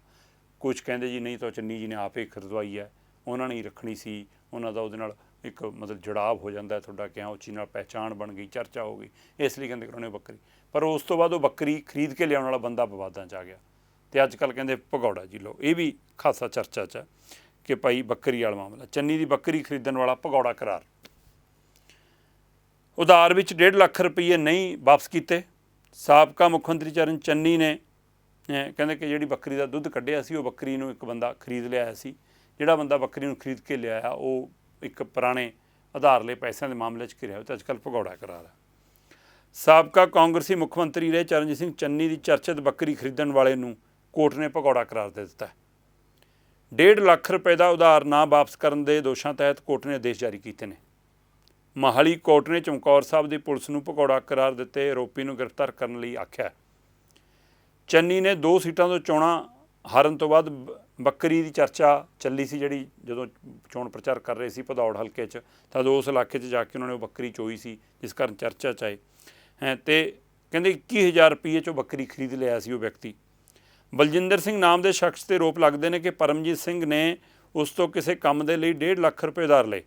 ਕੁਛ ਕਹਿੰਦੇ ਜੀ ਨਹੀਂ ਤਾਂ ਚੰਨੀ ਜੀ ਨੇ ਆਪੇ ਖਰੀਦਵਾਈ ਹੈ, ਉਹਨਾਂ ਨੇ ਹੀ ਰੱਖਣੀ ਸੀ, ਉਹਨਾਂ ਦਾ ਉਹਦੇ ਨਾਲ ਇੱਕ ਮਤਲਬ ਜੁੜਾਵ ਹੋ ਜਾਂਦਾ ਤੁਹਾਡਾ, ਕਿਹਾ ਉਹ ਚੀਜ਼ ਨਾਲ ਪਹਿਚਾਣ ਬਣ ਗਈ, ਚਰਚਾ ਹੋ ਗਈ, ਇਸ ਲਈ ਕਹਿੰਦੇ ਕਰਾਉਣੇ ਬੱਕਰੀ। ਪਰ ਉਸ ਤੋਂ ਬਾਅਦ ਉਹ ਬੱਕਰੀ ਖਰੀਦ ਕੇ ਲਿਆਉਣ ਵਾਲਾ ਬੰਦਾ ਵਿਵਾਦਾਂ 'ਚ ਆ ਗਿਆ, ਅਤੇ ਅੱਜ ਕੱਲ੍ਹ ਕਹਿੰਦੇ ਭਗੌੜਾ ਜੀ ਲਓ। ਇਹ ਵੀ ਖਾਸਾ ਚਰਚਾ 'ਚ ਹੈ ਕਿ ਭਾਈ ਬੱਕਰੀ ਵਾਲਾ ਮਾਮਲਾ, ਚੰਨੀ ਦੀ ਬੱਕਰੀ ਖਰੀਦਣ ਵਾਲਾ ਭਗੌੜਾ ਕਰਾਰ। ਉਧਾਰ ਵਿੱਚ 1.5 ਲੱਖ ਰੁਪਈਏ ਨਹੀਂ ਵਾਪਸ ਕੀਤੇ। ਸਾਬਕਾ ਮੁੱਖ ਮੰਤਰੀ ਚਰਨ ਚੰਨੀ ਨੇ ਕਹਿੰਦੇ ਕਿ ਜਿਹੜੀ ਬੱਕਰੀ ਦਾ ਦੁੱਧ ਕੱਢਿਆ ਸੀ ਉਹ ਬੱਕਰੀ ਨੂੰ ਇੱਕ ਬੰਦਾ ਖਰੀਦ ਲਿਆਇਆ ਸੀ। ਜਿਹੜਾ ਬੰਦਾ ਬੱਕਰੀ ਨੂੰ ਖਰੀਦ ਕੇ ਲਿਆਇਆ ਉਹ ਇੱਕ ਪੁਰਾਣੇ ਉਧਾਰਲੇ ਪੈਸਿਆਂ ਦੇ ਮਾਮਲੇ 'ਚ ਘਿਰਿਆ ਹੋਇਆ ਅਤੇ ਅੱਜ ਕੱਲ੍ਹ ਭਗੌੜਾ ਕਰਾਰ ਹੈ। ਸਾਬਕਾ ਕਾਂਗਰਸੀ ਮੁੱਖ ਮੰਤਰੀ ਰਹੇ ਚਰਨਜੀਤ ਸਿੰਘ ਚੰਨੀ ਦੀ ਚਰਚਿਤ ਬੱਕਰੀ ਖਰੀਦਣ ਵਾਲੇ ਨੂੰ ਕੋਰਟ ਨੇ ਭਗੌੜਾ ਕਰਾਰ ਦੇ ਦਿੱਤਾ। 1.5 ਲੱਖ ਰੁਪਏ ਦਾ ਉਧਾਰ ਨਾ ਵਾਪਸ ਕਰਨ ਦੇ ਦੋਸ਼ਾਂ ਤਹਿਤ ਕੋਰਟ ਨੇ ਆਦੇਸ਼ ਜਾਰੀ ਕੀਤੇ ਨੇ। ਮੋਹਾਲੀ ਕੋਰਟ ਨੇ ਚਮਕੌਰ ਸਾਹਿਬ ਦੀ ਪੁਲਿਸ ਨੂੰ ਭਗੌੜਾ ਕਰਾਰ ਦਿੱਤੇ ਆਰੋਪੀ ਨੂੰ ਗ੍ਰਿਫਤਾਰ ਕਰਨ ਲਈ ਆਖਿਆ। ਚੰਨੀ ਨੇ 2 ਸੀਟਾਂ ਤੋਂ ਚੋਣਾਂ ਹਾਰਨ ਤੋਂ ਬਾਅਦ ਬੱਕਰੀ ਦੀ ਚਰਚਾ ਚੱਲੀ ਸੀ, ਜਿਹੜੀ ਜਦੋਂ ਚੋਣ ਪ੍ਰਚਾਰ ਕਰ ਰਹੇ ਸੀ ਭਦੌੜ ਹਲਕੇ 'ਚ, ਤਾਂ ਉਸ ਇਲਾਕੇ 'ਚ ਜਾ ਕੇ ਉਹਨਾਂ ਨੇ ਉਹ ਬੱਕਰੀ ਚੋਈ ਸੀ, ਜਿਸ ਕਾਰਨ ਚਰਚਾ 'ਚ ਆਏ। ਅਤੇ ਕਹਿੰਦੇ 21,000 ਰੁਪਈਏ 'ਚੋਂ ਬੱਕਰੀ ਖਰੀਦ ਲਿਆ ਸੀ ਉਹ ਵਿਅਕਤੀ। ਬਲਜਿੰਦਰ ਸਿੰਘ ਨਾਮ ਦੇ ਸ਼ਖਸ 'ਤੇ ਆਰੋਪ ਲੱਗਦੇ ਨੇ ਕਿ ਪਰਮਜੀਤ ਸਿੰਘ ਨੇ ਉਸ ਤੋਂ ਕਿਸੇ ਕੰਮ ਦੇ ਲਈ 1.5 ਲੱਖ ਰੁਪਏ ਉਧਾਰ ਲਏ।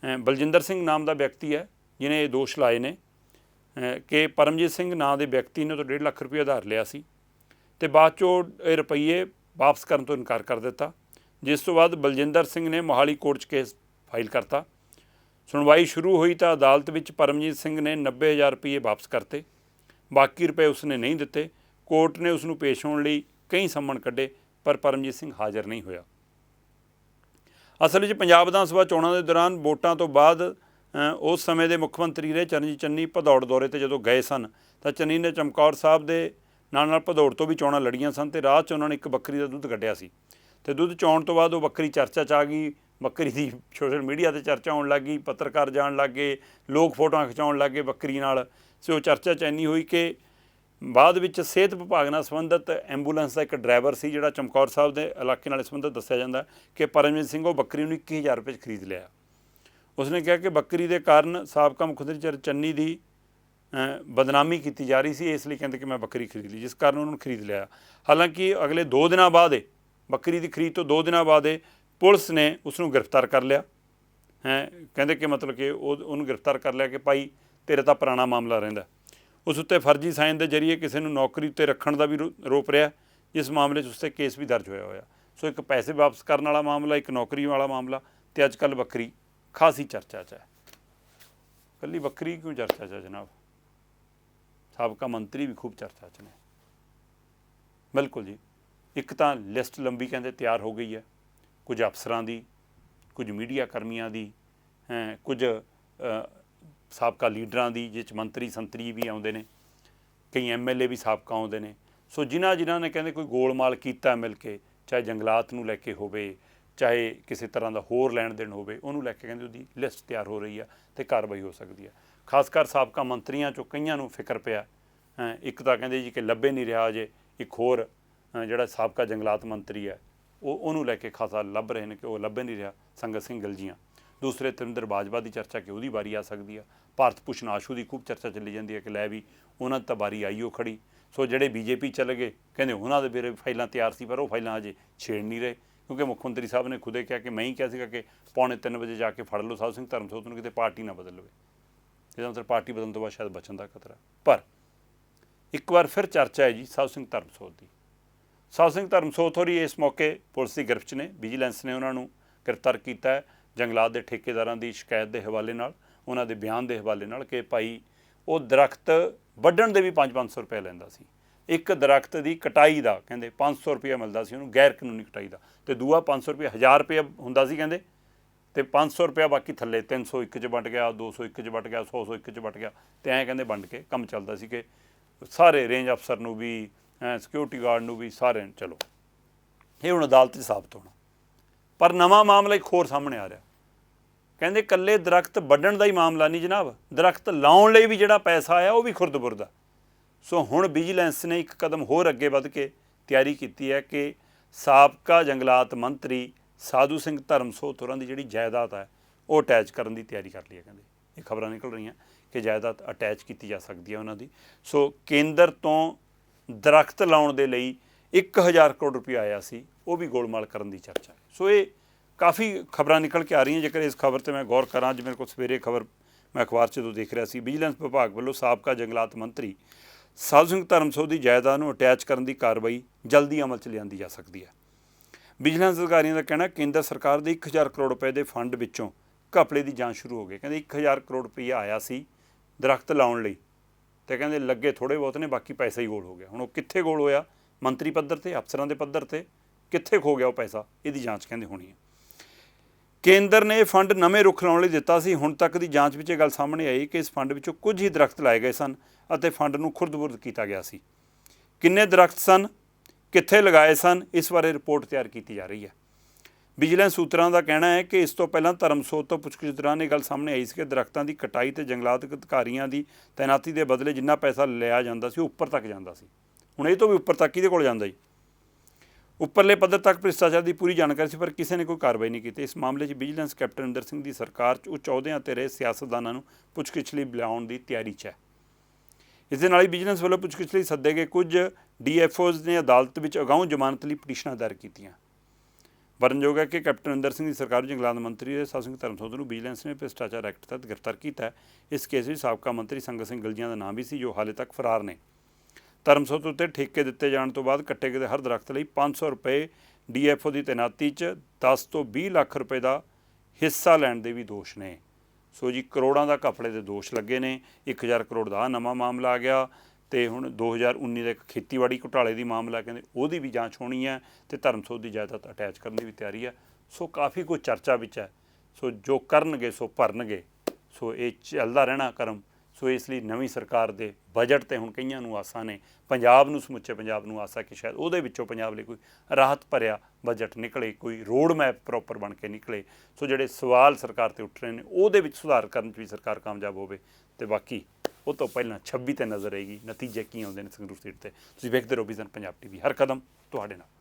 ਬਲਜਿੰਦਰ ਸਿੰਘ ਨਾਮ ਦਾ ਵਿਅਕਤੀ ਹੈ ਜਿਹਨੇ ਇਹ ਦੋਸ਼ ਲਾਏ ਨੇ ਕਿ ਪਰਮਜੀਤ ਸਿੰਘ ਨਾਂ ਦੇ ਵਿਅਕਤੀ ਨੇ ਉਹ ਤੋਂ 1.5 ਲੱਖ ਰੁਪਏ ਉਧਾਰ ਲਿਆ ਸੀ ਅਤੇ ਬਾਅਦ 'ਚੋਂ ਇਹ ਰੁਪਈਏ ਵਾਪਸ ਕਰਨ ਤੋਂ ਇਨਕਾਰ ਕਰ ਦਿੱਤਾ, ਜਿਸ ਤੋਂ ਬਾਅਦ ਬਲਜਿੰਦਰ ਸਿੰਘ ਨੇ ਮੋਹਾਲੀ ਕੋਰਟ 'ਚ ਕੇਸ ਫਾਈਲ ਕਰਤਾ। ਸੁਣਵਾਈ ਸ਼ੁਰੂ ਹੋਈ ਤਾਂ ਅਦਾਲਤ ਵਿੱਚ ਪਰਮਜੀਤ ਸਿੰਘ ਨੇ 90,000 ਰੁਪਈਏ ਵਾਪਸ ਕਰਤੇ, ਬਾਕੀ ਰੁਪਏ ਉਸਨੇ ਨਹੀਂ ਦਿੱਤੇ। ਕੋਰਟ ਨੇ ਉਸ ਨੂੰ ਪੇਸ਼ ਹੋਣ ਲਈ ਕਈ ਸੰਮਣ ਕੱਢੇ, ਪਰ ਪਰਮਜੀਤ ਸਿੰਘ ਹਾਜ਼ਰ ਨਹੀਂ ਹੋਇਆ। ਅਸਲ ਵਿੱਚ ਪੰਜਾਬ ਵਿਧਾਨ ਸਭਾ ਚੋਣਾਂ ਦੇ ਦੌਰਾਨ ਵੋਟਾਂ ਤੋਂ ਬਾਅਦ ਉਸ ਸਮੇਂ ਦੇ ਮੁੱਖ ਮੰਤਰੀ ਰਹੇ ਚਰਨਜੀਤ ਚੰਨੀ ਭਦੌੜ ਦੌਰੇ 'ਤੇ ਜਦੋਂ ਗਏ ਸਨ ਤਾਂ ਚੰਨੀ ਨੇ ਚਮਕੌਰ ਸਾਹਿਬ ਦੇ ਨਾਲ ਭਦੌੜ ਤੋਂ ਵੀ ਚੋਣਾਂ ਲੜੀਆਂ ਸਨ ਅਤੇ ਰਾਹ 'ਚ ਉਹਨਾਂ ਨੇ ਇੱਕ ਬੱਕਰੀ ਦਾ ਦੁੱਧ ਕੱਢਿਆ ਸੀ ਅਤੇ ਦੁੱਧ ਚੋਣ ਤੋਂ ਬਾਅਦ ਉਹ ਬੱਕਰੀ ਚਰਚਾ 'ਚ ਆ ਗਈ। ਬੱਕਰੀ ਦੀ ਸੋਸ਼ਲ ਮੀਡੀਆ 'ਤੇ ਚਰਚਾ ਹੋਣ ਲੱਗ ਗਈ, ਪੱਤਰਕਾਰ ਜਾਣ ਲੱਗ ਗਏ, ਲੋਕ ਫੋਟੋਆਂ ਖਿਚਾਉਣ ਲੱਗ ਗਏ ਬੱਕਰੀ ਨਾਲ। ਸੋ ਉਹ ਚਰਚਾ 'ਚ ਇੰਨੀ ਹੋਈ ਕਿ ਬਾਅਦ ਵਿੱਚ ਸਿਹਤ ਵਿਭਾਗ ਨਾਲ ਸੰਬੰਧਿਤ ਐਂਬੂਲੈਂਸ ਦਾ ਇੱਕ ਡਰਾਈਵਰ ਸੀ ਜਿਹੜਾ ਚਮਕੌਰ ਸਾਹਿਬ ਦੇ ਇਲਾਕੇ ਨਾਲ ਸੰਬੰਧਿਤ ਦੱਸਿਆ ਜਾਂਦਾ ਕਿ ਪਰਮਜੀਤ ਸਿੰਘ ਉਹ ਬੱਕਰੀ ਨੂੰ 21,000 ਰੁਪਏ 'ਚ ਖਰੀਦ ਲਿਆ। ਉਸਨੇ ਕਿਹਾ ਕਿ ਬੱਕਰੀ ਦੇ ਕਾਰਨ ਸਾਬਕਾ ਮੁੱਖ ਮੰਤਰੀ ਚੰਨੀ ਦੀ ਬਦਨਾਮੀ ਕੀਤੀ ਜਾ ਰਹੀ ਸੀ, ਇਸ ਲਈ ਕਹਿੰਦੇ ਕਿ ਮੈਂ ਬੱਕਰੀ ਖਰੀਦ ਲਈ, ਜਿਸ ਕਾਰਨ ਉਹਨਾਂ ਨੂੰ ਖਰੀਦ ਲਿਆ। ਹਾਲਾਂਕਿ ਅਗਲੇ 2 ਦਿਨਾਂ ਬਾਅਦ ਬੱਕਰੀ ਦੀ ਖਰੀਦ ਤੋਂ 2 ਦਿਨਾਂ ਬਾਅਦ ਪੁਲਿਸ ਨੇ ਉਸ ਨੂੰ ਗ੍ਰਿਫਤਾਰ ਕਰ ਲਿਆ। ਕਹਿੰਦੇ ਕਿ ਮਤਲਬ ਕਿ ਉਹਨੂੰ ਗ੍ਰਿਫਤਾਰ ਕਰ ਲਿਆ ਕਿ ਭਾਈ ਤੇਰੇ ਤਾਂ ਪੁਰਾਣਾ ਮਾਮਲਾ ਰਹਿੰਦਾ। ਉਸ ਉੱਤੇ ਫਰਜ਼ੀ ਸਾਈਨ ਦੇ ਜ਼ਰੀਏ ਕਿਸੇ ਨੂੰ ਨੌਕਰੀ ਉੱਤੇ ਰੱਖਣ ਦਾ ਵੀ ਰੋਪ ਰਿਹਾ, ਜਿਸ ਮਾਮਲੇ 'ਚ ਉਸ 'ਤੇ ਕੇਸ ਵੀ ਦਰਜ ਹੋਇਆ। ਸੋ ਇੱਕ ਪੈਸੇ ਵਾਪਸ ਕਰਨ ਵਾਲਾ ਮਾਮਲਾ, ਇੱਕ ਨੌਕਰੀ ਵਾਲਾ ਮਾਮਲਾ, ਅਤੇ ਅੱਜ ਕੱਲ੍ਹ ਬੱਕਰੀ ਖਾਸੀ ਚਰਚਾ 'ਚ ਹੈ। ਇਕੱਲੀ ਬੱਕਰੀ ਕਿਉਂ ਚਰਚਾ 'ਚ ਹੈ ਜਨਾਬ, ਸਾਬਕਾ ਮੰਤਰੀ ਵੀ ਖੂਬ ਚਰਚਾ 'ਚ ਨੇ। ਬਿਲਕੁਲ ਜੀ, ਇੱਕ ਤਾਂ ਲਿਸਟ ਲੰਬੀ ਕਹਿੰਦੇ ਤਿਆਰ ਹੋ ਗਈ ਹੈ, ਕੁਝ ਅਫਸਰਾਂ ਦੀ, ਕੁਝ ਮੀਡੀਆ ਕਰਮੀਆਂ ਦੀ, ਕੁਝ ਸਾਬਕਾ ਲੀਡਰਾਂ ਦੀ, ਜਿਸ 'ਚ ਮੰਤਰੀ ਸੰਤਰੀ ਵੀ ਆਉਂਦੇ ਨੇ, ਕਈ MLA ਵੀ ਸਾਬਕਾ ਆਉਂਦੇ ਨੇ। ਸੋ ਜਿਨ੍ਹਾਂ ਨੇ ਕਹਿੰਦੇ ਕੋਈ ਗੋਲਮਾਲ ਕੀਤਾ ਮਿਲ ਕੇ, ਚਾਹੇ ਜੰਗਲਾਤ ਨੂੰ ਲੈ ਕੇ ਹੋਵੇ, ਚਾਹੇ ਕਿਸੇ ਤਰ੍ਹਾਂ ਦਾ ਹੋਰ ਲੈਣ ਦੇਣ ਹੋਵੇ, ਉਹਨੂੰ ਲੈ ਕੇ ਕਹਿੰਦੇ ਉਹਦੀ ਲਿਸਟ ਤਿਆਰ ਹੋ ਰਹੀ ਆ ਅਤੇ ਕਾਰਵਾਈ ਹੋ ਸਕਦੀ ਹੈ। ਖਾਸ ਕਰ ਸਾਬਕਾ ਮੰਤਰੀਆਂ 'ਚੋਂ ਕਈਆਂ ਨੂੰ ਫਿਕਰ ਪਿਆ। ਇੱਕ ਤਾਂ ਕਹਿੰਦੇ ਜੀ ਕਿ ਲੱਭੇ ਨਹੀਂ ਰਿਹਾ ਅਜੇ, ਇੱਕ ਹੋਰ ਜਿਹੜਾ ਸਾਬਕਾ ਜੰਗਲਾਤ ਮੰਤਰੀ ਹੈ ਉਹਨੂੰ ਲੈ ਕੇ ਖਾਸਾ ਲੱਭ ਰਹੇ ਨੇ ਕਿ ਉਹ ਲੱਭੇ ਨਹੀਂ ਰਿਹਾ, ਸੰਗਤ ਸਿੰਘ ਗਿਲਜੀਆਂ। ਦੂਸਰੇ ਤਰਿੰਦਰ ਬਾਜਵਾ ਦੀ ਚਰਚਾ ਕਿ ਉਹਦੀ ਵਾਰੀ ਆ ਸਕਦੀ ਆ। ਭਾਰਤ ਭੂਸ਼ਣ ਆਸ਼ੂ ਦੀ ਖੂਬ ਚਰਚਾ ਚੱਲੀ ਜਾਂਦੀ ਹੈ ਕਿ ਲੈ ਵੀ ਉਹਨਾਂ ਦੀ ਤਾਂ ਵਾਰੀ ਆਈ ਉਹ ਖੜੀ। ਸੋ ਜਿਹੜੇ BJP ਚਲੇ ਗਏ ਕਹਿੰਦੇ ਉਹਨਾਂ ਦੇ ਮੇਰੇ ਫਾਈਲਾਂ ਤਿਆਰ ਸੀ, ਪਰ ਉਹ ਫਾਈਲਾਂ ਅਜੇ ਛੇੜ ਨਹੀਂ ਰਹੇ, ਕਿਉਂਕਿ ਮੁੱਖ ਮੰਤਰੀ ਸਾਹਿਬ ਨੇ ਖੁਦੇ ਕਿਹਾ ਕਿ ਮੈਂ ਹੀ ਕਿਹਾ ਸੀਗਾ ਕਿ 2:45 ਵਜੇ ਜਾ ਕੇ ਫੜ ਲਓ ਸਾਧੂ ਸਿੰਘ ਧਰਮਸੋਤ ਨੂੰ, ਕਿਤੇ ਪਾਰਟੀ ਨਾ ਬਦਲ ਲਵੇ। ਇਹਦਾ ਮਤਲਬ ਪਾਰਟੀ ਬਦਲਣ ਤੋਂ ਬਾਅਦ ਸ਼ਾਇਦ ਬਚਣ ਦਾ ਖਤਰਾ। ਪਰ ਇੱਕ ਵਾਰ ਫਿਰ ਚਰਚਾ ਹੈ ਜੀ ਸਾਧੂ ਸਿੰਘ ਧਰਮਸੋਤ ਦੀ। ਸਾਧੂ ਸਿੰਘ ਧਰਮਸੋਤ ਹੋਰੀ ਇਸ ਮੌਕੇ ਪੁਲਿਸ ਦੀ ਗ੍ਰਿਫਤ 'ਚ ਨੇ। ਵਿਜੀਲੈਂਸ ਨੇ ਉਹਨਾਂ ਨੂੰ ਗ੍ਰਿਫਤਾਰ ਕੀਤਾ ਹੈ ਜੰਗਲਾਤ ਦੇ ਠੇਕੇਦਾਰਾਂ ਦੀ ਸ਼ਿਕਾਇਤ ਦੇ ਹਵਾਲੇ ਨਾਲ, ਉਹਨਾਂ ਦੇ ਬਿਆਨ ਦੇ ਹਵਾਲੇ ਨਾਲ ਕਿ ਭਾਈ ਉਹ ਦਰਖਤ ਵੱਢਣ ਦੇ ਵੀ 500 ਰੁਪਏ ਲੈਂਦਾ ਸੀ। ਇੱਕ ਦਰਖਤ ਦੀ ਕਟਾਈ ਦਾ ਕਹਿੰਦੇ 500 ਰੁਪਇਆ ਮਿਲਦਾ ਸੀ ਉਹਨੂੰ, ਗੈਰ ਕਾਨੂੰਨੀ ਕਟਾਈ ਦਾ, ਅਤੇ ਦੂਆ 500 ਰੁਪਇਆ 1000 ਰੁਪਇਆ ਹੁੰਦਾ ਸੀ ਕਹਿੰਦੇ, ਅਤੇ 500 ਰੁਪਇਆ ਬਾਕੀ ਥੱਲੇ 301 'ਚ ਵੰਡ ਗਿਆ, 201 'ਚ ਵੰਡ ਗਿਆ, 100 'ਚ ਵੰਡ ਗਿਆ, ਅਤੇ ਐਂ ਕਹਿੰਦੇ ਵੰਡ ਕੇ ਕੰਮ ਚੱਲਦਾ ਸੀ ਕਿ ਸਾਰੇ ਰੇਂਜ ਅਫਸਰ ਨੂੰ ਵੀ, ਸਿਕਿਉਰਿਟੀ ਗਾਰਡ ਨੂੰ ਵੀ, ਸਾਰੇ। ਚਲੋ ਇਹ ਹੁਣ ਅਦਾਲਤ 'ਚ ਸਾਬਤ ਹੋਣਾ। ਪਰ ਨਵਾਂ ਮਾਮਲਾ ਇੱਕ ਹੋਰ ਸਾਹਮਣੇ ਆ ਰਿਹਾ। ਕਹਿੰਦੇ ਇਕੱਲੇ ਦਰਖਤ ਵੱਢਣ ਦਾ ਹੀ ਮਾਮਲਾ ਨਹੀਂ ਜਨਾਬ, ਦਰਖਤ ਲਾਉਣ ਲਈ ਵੀ ਜਿਹੜਾ ਪੈਸਾ ਆਇਆ ਉਹ ਵੀ ਖੁਰਦ-ਬੁਰਦ ਆ। ਸੋ ਹੁਣ ਵਿਜੀਲੈਂਸ ਨੇ ਇੱਕ ਕਦਮ ਹੋਰ ਅੱਗੇ ਵੱਧ ਕੇ ਤਿਆਰੀ ਕੀਤੀ ਹੈ ਕਿ ਸਾਬਕਾ ਜੰਗਲਾਤ ਮੰਤਰੀ ਸਾਧੂ ਸਿੰਘ ਧਰਮਸੋਤ ਹੋਰਾਂ ਦੀ ਜਿਹੜੀ ਜਾਇਦਾਦ ਹੈ ਉਹ ਅਟੈਚ ਕਰਨ ਦੀ ਤਿਆਰੀ ਕਰ ਲਈ ਹੈ। ਕਹਿੰਦੇ ਇਹ ਖਬਰਾਂ ਨਿਕਲ ਰਹੀਆਂ ਕਿ ਜਾਇਦਾਦ ਅਟੈਚ ਕੀਤੀ ਜਾ ਸਕਦੀ ਹੈ ਉਹਨਾਂ ਦੀ। ਸੋ ਕੇਂਦਰ ਤੋਂ ਦਰਖਤ ਲਾਉਣ ਦੇ ਲਈ 1000 ਕਰੋੜ ਰੁਪਇਆ ਆਇਆ ਸੀ, ਉਹ ਵੀ ਗੋਲਮਾਲ ਕਰਨ ਦੀ ਚਰਚਾ ਹੈ। ਸੋ ਇਹ ਕਾਫੀ ਖਬਰਾਂ ਨਿਕਲ ਕੇ ਆ ਰਹੀਆਂ। ਜੇਕਰ ਇਸ ਖਬਰ 'ਤੇ ਮੈਂ ਗੌਰ ਕਰਾਂ, ਅੱਜ ਮੇਰੇ ਕੋਲ ਸਵੇਰੇ ਖਬਰ ਮੈਂ ਅਖਬਾਰ 'ਚ ਜਦੋਂ ਦੇਖ ਰਿਹਾ ਸੀ, ਵਿਜੀਲੈਂਸ ਵਿਭਾਗ ਵੱਲੋਂ ਸਾਬਕਾ ਜੰਗਲਾਤ ਮੰਤਰੀ ਸਾਧੂ ਸਿੰਘ ਧਰਮਸੋਤ ਦੀ ਜਾਇਦਾਦ ਨੂੰ ਅਟੈਚ ਕਰਨ ਦੀ ਕਾਰਵਾਈ ਜਲਦੀ ਅਮਲ 'ਚ ਲਿਆਂਦੀ ਜਾ ਸਕਦੀ ਹੈ। ਵਿਜੀਲੈਂਸ ਅਧਿਕਾਰੀਆਂ ਦਾ ਕਹਿਣਾ ਕੇਂਦਰ ਸਰਕਾਰ ਦੇ 1000 ਕਰੋੜ ਰੁਪਏ ਦੇ ਫੰਡ ਵਿੱਚੋਂ ਘਪਲੇ ਦੀ ਜਾਂਚ ਸ਼ੁਰੂ ਹੋ ਗਈ। ਕਹਿੰਦੇ 1000 ਕਰੋੜ ਰੁਪਈਆ ਆਇਆ ਸੀ ਦਰਖਤ ਲਾਉਣ ਲਈ, ਅਤੇ ਕਹਿੰਦੇ ਲੱਗੇ ਥੋੜ੍ਹੇ ਬਹੁਤ ਨੇ, ਬਾਕੀ ਪੈਸਾ ਹੀ ਗੋਲ ਹੋ ਗਿਆ। ਹੁਣ ਉਹ ਕਿੱਥੇ ਗੋਲ ਹੋਇਆ, ਮੰਤਰੀ ਪੱਧਰ 'ਤੇ, ਅਫਸਰਾਂ ਦੇ ਪੱਧਰ 'ਤੇ ਕਿੱਥੇ ਖੋ ਗਿਆ ਉਹ ਪੈਸਾ, ਇਹਦੀ ਜਾਂਚ ਕਹਿੰਦੇ ਹੋਣੀ ਹੈ। ਕੇਂਦਰ ਨੇ ਇਹ ਫੰਡ ਨਵੇਂ ਰੁੱਖ ਲਾਉਣ ਲਈ ਦਿੱਤਾ ਸੀ। ਹੁਣ ਤੱਕ ਦੀ ਜਾਂਚ ਵਿੱਚ ਇਹ ਗੱਲ ਸਾਹਮਣੇ ਆਈ ਕਿ ਇਸ ਫੰਡ ਵਿੱਚੋਂ ਕੁਝ ਹੀ ਦਰਖਤ ਲਾਏ ਗਏ ਸਨ ਅਤੇ ਫੰਡ ਨੂੰ ਖੁਰਦ-ਬੁਰਦ ਕੀਤਾ ਗਿਆ ਸੀ। ਕਿੰਨੇ ਦਰਖਤ ਸਨ, ਕਿੱਥੇ ਲਗਾਏ ਸਨ, ਇਸ ਬਾਰੇ ਰਿਪੋਰਟ ਤਿਆਰ ਕੀਤੀ ਜਾ ਰਹੀ ਹੈ। ਵਿਜੀਲੈਂਸ ਸੂਤਰਾਂ ਦਾ ਕਹਿਣਾ ਹੈ ਕਿ ਇਸ ਤੋਂ ਪਹਿਲਾਂ ਧਰਮਸੋਤ ਤੋਂ ਪੁੱਛਗਿੱਛ ਦੌਰਾਨ ਇਹ ਗੱਲ ਸਾਹਮਣੇ ਆਈ ਸੀ ਕਿ ਦਰਖਤਾਂ ਦੀ ਕਟਾਈ ਅਤੇ ਜੰਗਲਾਤ ਅਧਿਕਾਰੀਆਂ ਦੀ ਤੈਨਾਤੀ ਦੇ ਬਦਲੇ ਜਿੰਨਾ ਪੈਸਾ ਲਿਆ ਜਾਂਦਾ ਸੀ ਉਹ ਉੱਪਰ ਤੱਕ ਜਾਂਦਾ ਸੀ। ਹੁਣ ਇਹ ਤੋਂ ਵੀ ਉੱਪਰ ਤੱਕ ਕਿਹਦੇ ਕੋਲ ਜਾਂਦਾ ਜੀ? ਉੱਪਰਲੇ ਪੱਧਰ ਤੱਕ ਭ੍ਰਿਸ਼ਟਾਚਾਰ ਦੀ ਪੂਰੀ ਜਾਣਕਾਰੀ ਸੀ, ਪਰ ਕਿਸੇ ਨੇ ਕੋਈ ਕਾਰਵਾਈ ਨਹੀਂ ਕੀਤੀ। ਇਸ ਮਾਮਲੇ 'ਚ ਵਿਜੀਲੈਂਸ ਕੈਪਟਨ ਅਮਰਿੰਦਰ ਸਿੰਘ ਦੀ ਸਰਕਾਰ 'ਚ ਉੱਚ ਅਹੁਦਿਆਂ 'ਤੇ ਰਹੇ ਸਿਆਸਤਦਾਨਾਂ ਨੂੰ ਪੁੱਛਗਿੱਛ ਲਈ ਬੁਲਾਉਣ ਦੀ ਤਿਆਰੀ 'ਚ ਹੈ। ਇਸ ਦੇ ਨਾਲ ਹੀ ਵਿਜੀਲੈਂਸ ਵੱਲੋਂ ਪੁੱਛਗਿੱਛ ਲਈ ਸੱਦੇ ਗਏ ਕੁਝ DFOs ਨੇ ਅਦਾਲਤ ਵਿੱਚ ਅਗਾਊਂ ਜ਼ਮਾਨਤ ਲਈ ਪਟੀਸ਼ਨਾਂ ਦਾਇਰ ਕੀਤੀਆਂ। ਵਰਨਣਯੋਗ ਹੈ ਕਿ ਕੈਪਟਨ ਅਮਰਿੰਦਰ ਸਿੰਘ ਦੀ ਸਰਕਾਰ ਵਿੱਚ ਜੰਗਲਾਤ ਮੰਤਰੀ ਸਾਧੂ ਸਿੰਘ ਧਰਮਸੋਤ ਨੂੰ ਵਿਜੀਲੈਂਸ ਨੇ ਭ੍ਰਿਸ਼ਟਾਚਾਰ ਐਕਟ ਤਹਿਤ ਗ੍ਰਿਫਤਾਰ ਕੀਤਾ ਹੈ। ਇਸ ਕੇਸ ਵਿੱਚ ਸਾਬਕਾ ਮੰਤਰੀ ਸੰਗਤ ਸਿੰਘ ਗਿਲਜੀਆਂ ਦਾ ਨਾਮ ਵੀ ਸੀ, ਜੋ ਹਾਲੇ ਤੱਕ ਫਰਾਰ ਨੇ। ਧਰਮਸੋਤ ਉੱਤੇ ਠੇਕੇ ਦਿੱਤੇ ਜਾਣ ਤੋਂ ਬਾਅਦ ਕੱਟੇ ਗਏ ਹਰ ਦਰਖਤ ਲਈ 500 ਰੁਪਏ DFO ਦੀ ਤੈਨਾਤੀ 'ਚ 10 ਤੋਂ 20 ਲੱਖ ਰੁਪਏ ਦਾ ਹਿੱਸਾ ਲੈਣ ਦੇ ਵੀ ਦੋਸ਼ ਨੇ। ਸੋ ਜੀ ਕਰੋੜਾਂ ਦਾ ਘਪਲੇ ਦੇ ਦੋਸ਼ ਲੱਗੇ ਨੇ। 1000 ਕਰੋੜ ਦਾ ਨਵਾਂ ਮਾਮਲਾ ਆ ਗਿਆ, ਅਤੇ ਹੁਣ 2019 ਦਾ ਇੱਕ ਖੇਤੀਬਾੜੀ ਘੁਟਾਲੇ ਦੀ ਮਾਮਲਾ ਕਹਿੰਦੇ ਉਹਦੀ ਵੀ ਜਾਂਚ ਹੋਣੀ ਹੈ, ਅਤੇ ਧਰਮਸੋਤ ਦੀ ਜਾਇਦਾਦ ਅਟੈਚ ਕਰਨ ਦੀ ਵੀ ਤਿਆਰੀ ਹੈ। ਸੋ ਕਾਫੀ ਕੁਝ ਚਰਚਾ ਵਿੱਚ ਹੈ। ਸੋ ਜੋ ਕਰਨਗੇ ਸੋ ਭਰਨਗੇ, ਸੋ ਇਹ ਚੱਲਦਾ ਰਹਿਣਾ ਕਰਮ। ਸੋ ਇਸ ਲਈ ਨਵੀਂ ਸਰਕਾਰ ਦੇ ਬਜਟ 'ਤੇ ਹੁਣ ਕਈਆਂ ਨੂੰ ਆਸਾਂ ਨੇ, ਪੰਜਾਬ ਨੂੰ, ਸਮੁੱਚੇ ਪੰਜਾਬ ਨੂੰ ਆਸ ਹੈ ਕਿ ਸ਼ਾਇਦ ਉਹਦੇ ਵਿੱਚੋਂ ਪੰਜਾਬ ਲਈ ਕੋਈ ਰਾਹਤ ਭਰਿਆ ਬਜਟ ਨਿਕਲੇ, ਕੋਈ ਰੋਡ ਮੈਪ ਪ੍ਰੋਪਰ ਬਣ ਕੇ ਨਿਕਲੇ। ਸੋ ਜਿਹੜੇ ਸਵਾਲ ਸਰਕਾਰ 'ਤੇ ਉੱਠ ਰਹੇ ਨੇ ਉਹਦੇ ਵਿੱਚ ਸੁਧਾਰ ਕਰਨ 'ਚ ਵੀ ਸਰਕਾਰ ਕਾਮਯਾਬ ਹੋਵੇ। ਅਤੇ ਬਾਕੀ ਉਹ ਤੋਂ ਪਹਿਲਾਂ 26 'ਤੇ ਨਜ਼ਰ ਆਏਗੀ, ਨਤੀਜੇ ਕੀ ਆਉਂਦੇ ਨੇ ਸੰਗਰੂਰ ਸੀਟ 'ਤੇ। ਤੁਸੀਂ ਵੇਖਦੇ ਰਹੋ ਵਿਜ਼ਨ ਪੰਜਾਬ TV, ਹਰ ਕਦਮ ਤੁਹਾਡੇ ਨਾਲ।